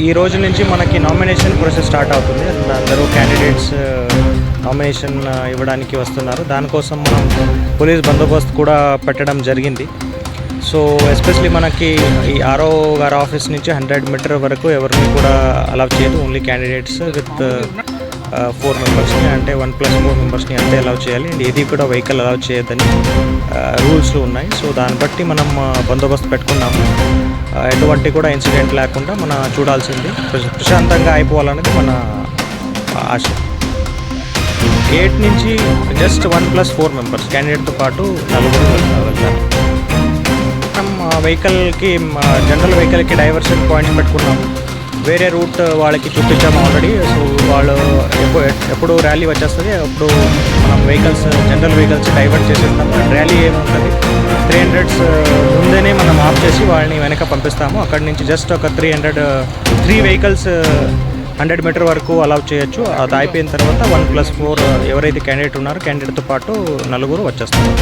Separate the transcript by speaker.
Speaker 1: ఈ రోజు నుంచి మనకి నామినేషన్ ప్రాసెస్ స్టార్ట్ అవుతుంది. అందరూ క్యాండిడేట్స్ నామినేషన్ ఇవ్వడానికి వస్తున్నారు. దానికోసం మనం పోలీస్ బందోబస్తు కూడా పెట్టడం జరిగింది. సో ఎస్పెషలీ మనకి ఈ ఆర్ఓ గారి ఆఫీస్ నుంచి 100 మీటర్ వరకు ఎవరిని కూడా అలౌ చేయదు. ఓన్లీ క్యాండిడేట్స్ విత్ 4 మెంబర్స్ని, అంటే 1+4 మెంబర్స్ని అంతే అలౌ చేయాలి. అండ్ ఏది కూడా వెహికల్ అలౌ చేయొద్దని రూల్స్లు ఉన్నాయి. సో దాన్ని బట్టి మనం బందోబస్తు పెట్టుకున్నాము. ఎటువంటి కూడా ఇన్సిడెంట్ లేకుండా మనం చూడాల్సింది ప్రశాంతంగా అయిపోవాలనేది మన ఆశ. గేట్ నుంచి జస్ట్ 1+4 మెంబర్స్ క్యాండిడేట్తో పాటు 4 వెళ్తారు. వెహికల్కి జనరల్ వెహికల్కి డైవర్షన్ పాయింట్స్ పెట్టుకున్నాము. వేరే రూట్ వాళ్ళకి చూపించాము ఆల్రెడీ. సో వాళ్ళు ఎప్పుడు ర్యాలీ వచ్చేస్తుంది అప్పుడు మనం జనరల్ వెహికల్స్ డైవర్ట్ చేసేస్తాము. ర్యాలీ ఏముంటుంది 300 ముందేనే మనం ఆఫ్ చేసి వాళ్ళని వెనక పంపిస్తాము. అక్కడి నుంచి జస్ట్ ఒక 3 వెహికల్స్ 100 మీటర్ వరకు అలౌ చేయొచ్చు. అది అయిపోయిన తర్వాత 1+4 ఎవరైతే క్యాండిడేట్ ఉన్నారో క్యాండిడేట్తో పాటు 4 వచ్చేస్తారు.